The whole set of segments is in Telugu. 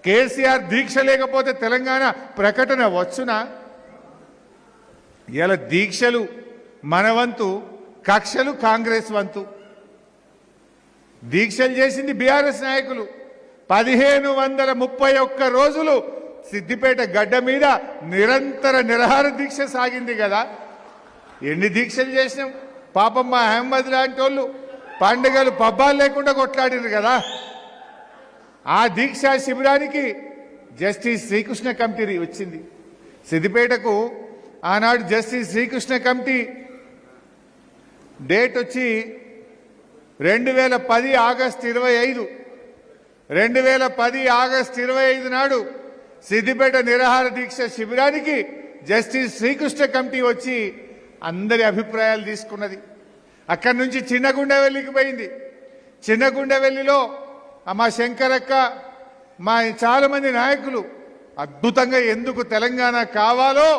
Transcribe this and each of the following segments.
కేసీఆర్ దీక్ష లేకపోతే తెలంగాణ ప్రకటన వచ్చునా? ఇలా దీక్షలు మన వంతు, కక్షలు కాంగ్రెస్ వంతు. దీక్షలు చేసింది బీఆర్ఎస్ నాయకులు. 1531 రోజులు సిద్దిపేట గడ్డ మీద నిరంతర నిరాహార దీక్ష సాగింది కదా. ఎన్ని దీక్షలు చేసినాం పాపం. మా అహ్మద్ లాంటి వాళ్ళు పండుగలు పబ్బాలు లేకుండా కొట్లాడిరు కదా. ఆ దీక్షా శిబిరానికి జస్టిస్ శ్రీకృష్ణ కమిటీ వచ్చింది. సిద్దిపేటకు ఆనాడు జస్టిస్ శ్రీకృష్ణ కమిటీ డేట్ వచ్చి 2010 ఆగస్టు 25. 2010 ఆగస్టు 25 నాడు సిద్దిపేట నిరాహార దీక్ష శిబిరానికి జస్టిస్ శ్రీకృష్ణ కమిటీ వచ్చి అందరి అభిప్రాయాలు తీసుకున్నది. అక్కడి నుంచి చిన్నగుండెవెల్లికి పోయింది. చిన్నగుండెవెల్లిలో మా శంకరక్క, మా చాలా మంది నాయకులు అద్భుతంగా ఎందుకు తెలంగాణ కావాలో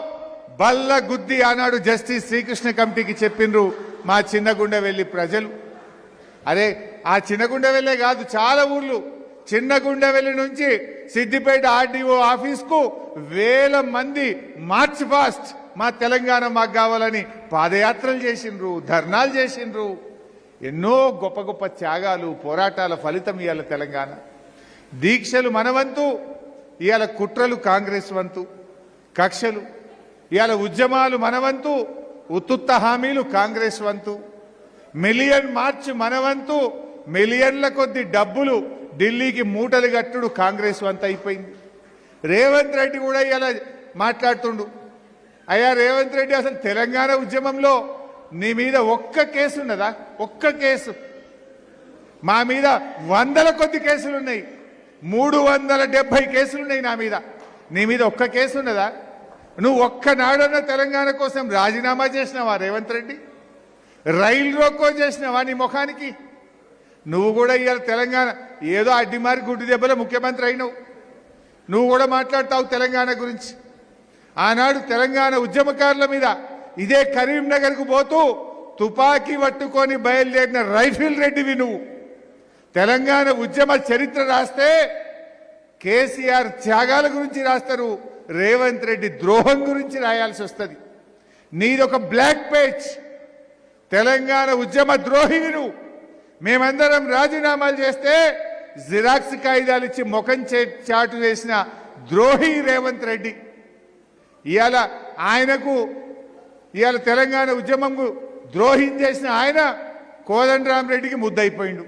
బల్ల గుద్ది ఆనాడు జస్టిస్ శ్రీకృష్ణ కమిటీకి చెప్పిండ్రు మా చిన్నగుండెవెల్లి ప్రజలు. అరే ఆ చిన్నగుండెవెల్లే కాదు, చాలా ఊర్లు చిన్నగుండెవెల్లి నుంచి సిద్దిపేట ఆర్డీఓ ఆఫీస్కు వేల మంది మార్చ్ ఫాస్ట్ మా తెలంగాణ మాకు కావాలని పాదయాత్రలు చేసిండ్రు, ధర్నాలు చేసిండ్రు. ఎన్నో గొప్ప గొప్ప త్యాగాలు, పోరాటాల ఫలితం ఇవాళ తెలంగాణ. దీక్షలు మన వంతు, ఇవాళ కుట్రలు కాంగ్రెస్ వంతు, కక్షలు. ఇవాళ ఉద్యమాలు మన వంతు, ఉత్తుత్త హామీలు కాంగ్రెస్ వంతు. మిలియన్ మార్చ్ మన వంతు, మిలియన్ల కొద్ది డబ్బులు ఢిల్లీకి మూటలు కట్టుడు కాంగ్రెస్ వంతు అయిపోయింది. రేవంత్ రెడ్డి కూడా ఇలా మాట్లాడుతుండు. అయ్యా రేవంత్ రెడ్డి, అసలు తెలంగాణ ఉద్యమంలో నీ మీద ఒక్క కేసు ఉన్నదా? ఒక్క కేసు? మా మీద వందల కొద్ది కేసులున్నాయి. 370 కేసులున్నాయి నా మీద. నీ మీద ఒక్క కేసు ఉన్నదా? నువ్వు ఒక్కనాడన్న తెలంగాణ కోసం రాజీనామా చేసినావా రేవంత్ రెడ్డి? రైలు రోకో చేసినావా నీ ముఖానికి? నువ్వు కూడా ఇవాళ తెలంగాణ ఏదో అడ్డిమారి గుడ్డి దెబ్బలో ముఖ్యమంత్రి అయినావు. నువ్వు కూడా మాట్లాడతావు తెలంగాణ గురించి. ఆనాడు తెలంగాణ ఉద్యమకారుల మీద ఇదే కరీంనగర్కు పోతూ తుపాకీ పట్టుకొని బయలుదేరిన రైఫిల్ రెడ్డివి నువ్వు. తెలంగాణ ఉద్యమ చరిత్ర రాస్తే కేసీఆర్ త్యాగాల గురించి రాస్తారు, రేవంత్ రెడ్డి ద్రోహం గురించి రాయాల్సి వస్తుంది. నీదొక బ్లాక్ పేజ్. తెలంగాణ ఉద్యమ ద్రోహివి నువ్వు. మేమందరం రాజీనామాలు చేస్తే జిరాక్స్ కాగితాలు ఇచ్చి ముఖం చాటు వేసిన ద్రోహి రేవంత్ రెడ్డి. ఇవాళ ఆయనకు ఇవాళ తెలంగాణ ఉద్యమంకు ద్రోహం చేసిన ఆయన కోదండరామరెడ్డికి ముద్దయిపోయిండు.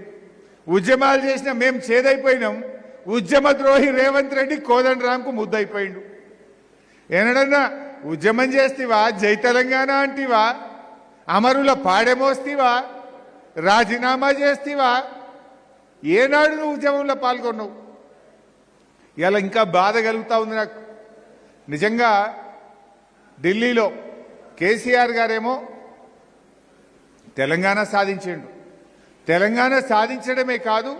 ఉద్యమాలు చేసిన మేము చేదైపోయినాం. ఉద్యమ ద్రోహి రేవంత్ రెడ్డి కోదండరాంకు ముద్దయిపోయిండు. ఏనడన్నా ఉద్యమం చేస్తేవా, జై తెలంగాణ అంటివా, అమరుల పాడెమోస్తీవా, రాజీనామా చేస్తేవా? ఏనాడు నువ్వు ఉద్యమంలో పాల్గొన్నావు? ఇలా ఇంకా బాధ కలుగుతా ఉంది నాకు నిజంగా. ఢిల్లీలో కేసీఆర్ గారేమో తెలంగాణ సాధించిండు. తెలంగాణ సాధించడమే కాదు,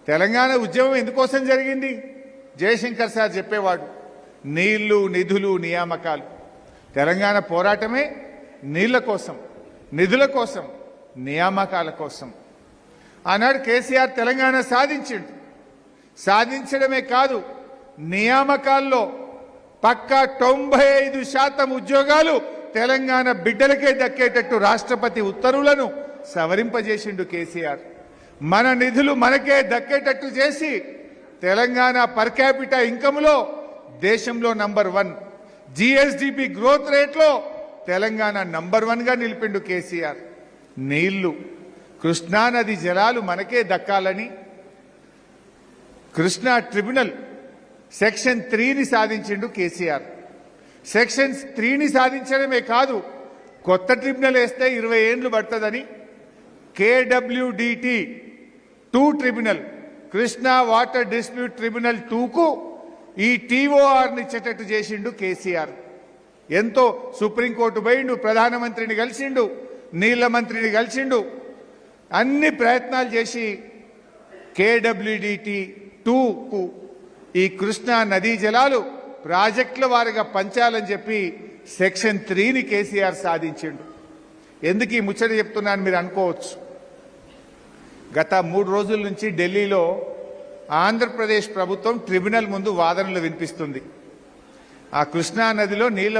తెలంగాణ ఉద్యమం ఎందుకోసం జరిగింది? జయశంకర్ సార్ చెప్పేవాడు, నీళ్లు, నిధులు, నియామకాలు. తెలంగాణ పోరాటమే నీళ్ల కోసం, నిధుల కోసం, నియామకాల కోసం. ఆనాడు కేసీఆర్ తెలంగాణ సాధించిండు. సాధించడమే కాదు, నియామకాల్లో పక్కా 95% ఉద్యోగాలు తెలంగాణ బిడ్డలకే దక్కేటట్టు రాష్ట్రపతి ఉత్తర్వులను సవరింపజేసిండు కేసీఆర్. మన నిధులు మనకే దక్కేటట్టు చేసి తెలంగాణ పర్ క్యాపిటా ఇన్కమ్లో దేశంలో నంబర్ 1, జిఎస్డిపి గ్రోత్ రేట్లో తెలంగాణ నంబర్ 1గా నిలిపిండు కేసీఆర్. నీళ్లు, కృష్ణానది జలాలు మనకే దక్కాలని కృష్ణా ట్రిబ్యునల్ సెక్షన్ 3ని సాధించిండు కేసీఆర్. సెక్షన్ 3ని సాధించడమే కాదు, కొత్త ట్రిబ్యునల్ వేస్తే 20 ఏళ్లు పడుతుందని KWDT 2 tribunal, Krishna water dispute tribunal 2కు ఈ TORని ఇచ్చేటట్టు చేసిండు కేసీఆర్. ఎంతో సుప్రీంకోర్టు పోయిండు, ప్రధానమంత్రిని కలిసిండు, నీళ్ల మంత్రిని కలిసిండు, అన్ని ప్రయత్నాలు చేసి KWDT 2కు ఈ కృష్ణా నదీ జలాలు ప్రాజెక్టుల వారిగా పంచాలని చెప్పి సెక్షన్ 3ని కేసీఆర్ సాధించిండు. ఎందుకు ఈ ముచ్చట చెప్తున్నాను మీరు అనుకోవచ్చు. గత 3 రోజుల నుంచి ఢిల్లీలో ఆంధ్రప్రదేశ్ ప్రభుత్వం ట్రిబ్యునల్ ముందు వాదనలు వినిపిస్తుంది. ఆ కృష్ణా నదిలో నీళ్ల